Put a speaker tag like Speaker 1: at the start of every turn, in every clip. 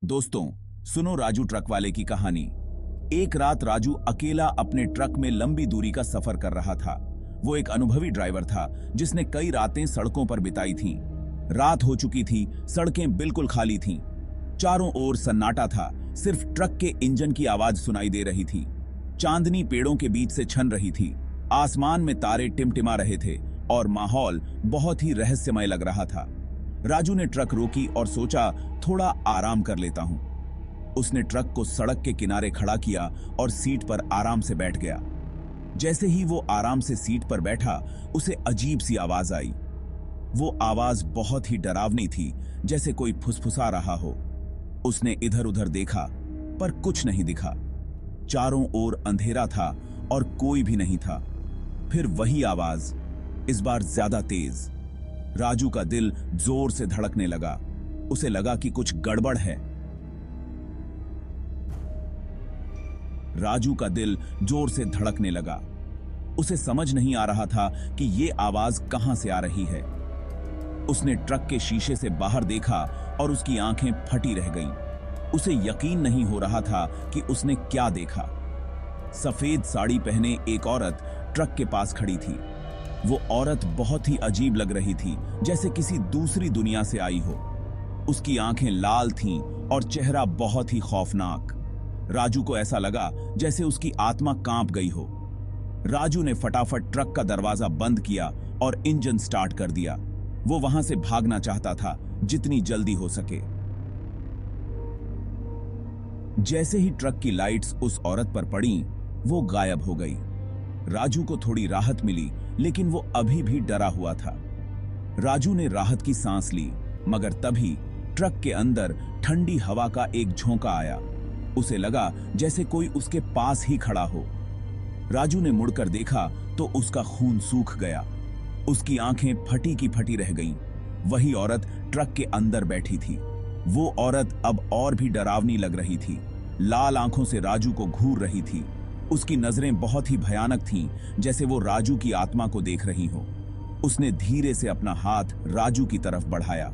Speaker 1: दोस्तों, सुनो राजू ट्रक वाले की कहानी। एक रात राजू अकेला अपने ट्रक में लंबी दूरी का सफर कर रहा था। वो एक अनुभवी ड्राइवर था जिसने कई रातें सड़कों पर बिताई थीं। रात हो चुकी थी, सड़कें बिल्कुल खाली थीं। चारों ओर सन्नाटा था, सिर्फ ट्रक के इंजन की आवाज सुनाई दे रही थी। चांदनी पेड़ों के बीच से छन रही थी, आसमान में तारे टिमटिमा रहे थे और माहौल बहुत ही रहस्यमय लग रहा था। राजू ने ट्रक रोकी और सोचा, थोड़ा आराम कर लेता हूं। उसने ट्रक को सड़क के किनारे खड़ा किया और सीट पर आराम से बैठ गया। जैसे ही वो आराम से सीट पर बैठा, उसे अजीब सी आवाज आई। वो आवाज बहुत ही डरावनी थी, जैसे कोई फुसफुसा रहा हो। उसने इधर उधर देखा, पर कुछ नहीं दिखा। चारों ओर अंधेरा था और कोई भी नहीं था। फिर वही आवाज, इस बार ज्यादा तेज। राजू का दिल जोर से धड़कने लगा। उसे लगा कि कुछ गड़बड़ है। राजू का दिल जोर से धड़कने लगा। उसे समझ नहीं आ रहा था कि ये आवाज कहां से आ रही है। उसने ट्रक के शीशे से बाहर देखा और उसकी आंखें फटी रह गईं। उसे यकीन नहीं हो रहा था कि उसने क्या देखा। सफेद साड़ी पहने एक औरत ट्रक के पास खड़ी थी। वो औरत बहुत ही अजीब लग रही थी, जैसे किसी दूसरी दुनिया से आई हो। उसकी आंखें लाल थीं और चेहरा बहुत ही खौफनाक। राजू को ऐसा लगा जैसे उसकी आत्मा कांप गई हो। राजू ने फटाफट ट्रक का दरवाजा बंद किया और इंजन स्टार्ट कर दिया। वो वहां से भागना चाहता था, जितनी जल्दी हो सके। जैसे ही ट्रक की लाइट्स उस औरत पर पड़ी, वो गायब हो गई। राजू को थोड़ी राहत मिली, लेकिन वो अभी भी डरा हुआ था। राजू ने राहत की सांस ली, मगर तभी ट्रक के अंदर ठंडी हवा का एक झोंका आया। उसे लगा जैसे कोई उसके पास ही खड़ा हो। राजू ने मुड़कर देखा तो उसका खून सूख गया। उसकी आंखें फटी की फटी रह गईं। वही औरत ट्रक के अंदर बैठी थी। वो औरत अब और भी डरावनी लग रही थी। लाल आंखों से राजू को घूर रही थी। उसकी नजरें बहुत ही भयानक थीं, जैसे वो राजू की आत्मा को देख रही हो। उसने धीरे से अपना हाथ राजू की तरफ बढ़ाया।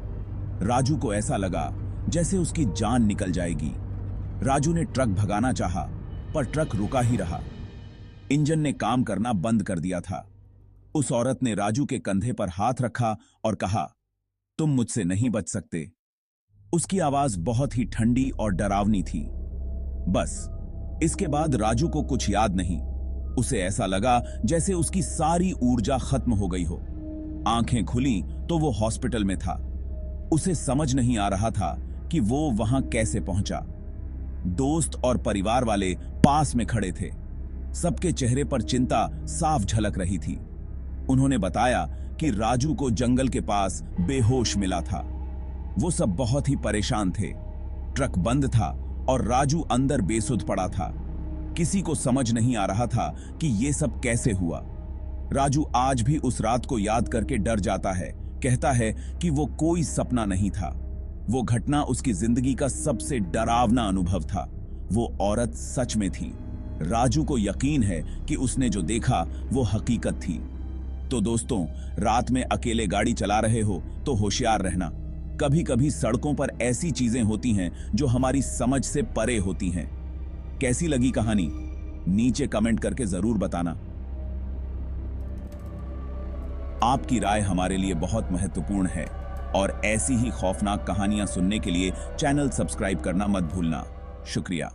Speaker 1: राजू को ऐसा लगा जैसे उसकी जान निकल जाएगी। राजू ने ट्रक भगाना चाहा, पर ट्रक रुका ही रहा। इंजन ने काम करना बंद कर दिया था। उस औरत ने राजू के कंधे पर हाथ रखा और कहा, तुम मुझसे नहीं बच सकते। उसकी आवाज बहुत ही ठंडी और डरावनी थी। बस इसके बाद राजू को कुछ याद नहीं। उसे ऐसा लगा जैसे उसकी सारी ऊर्जा खत्म हो गई हो। आंखें खुली तो वो हॉस्पिटल में था। उसे समझ नहीं आ रहा था कि वो वहां कैसे पहुंचा। दोस्त और परिवार वाले पास में खड़े थे। सबके चेहरे पर चिंता साफ झलक रही थी। उन्होंने बताया कि राजू को जंगल के पास बेहोश मिला था। वो सब बहुत ही परेशान थे। ट्रक बंद था और राजू अंदर बेसुध पड़ा था। किसी को समझ नहीं आ रहा था कि ये सब कैसे हुआ। राजू आज भी उस रात को याद करके डर जाता है। कहता है कि वो कोई सपना नहीं था। वो घटना उसकी जिंदगी का सबसे डरावना अनुभव था। वो औरत सच में थी। राजू को यकीन है कि उसने जो देखा वो हकीकत थी। तो दोस्तों, रात में अकेले गाड़ी चला रहे हो तो होशियार रहना। कभी कभी सड़कों पर ऐसी चीजें होती हैं जो हमारी समझ से परे होती हैं। कैसी लगी कहानी? नीचे कमेंट करके जरूर बताना। आपकी राय हमारे लिए बहुत महत्वपूर्ण है और ऐसी ही खौफनाक कहानियां सुनने के लिए चैनल सब्सक्राइब करना मत भूलना। शुक्रिया।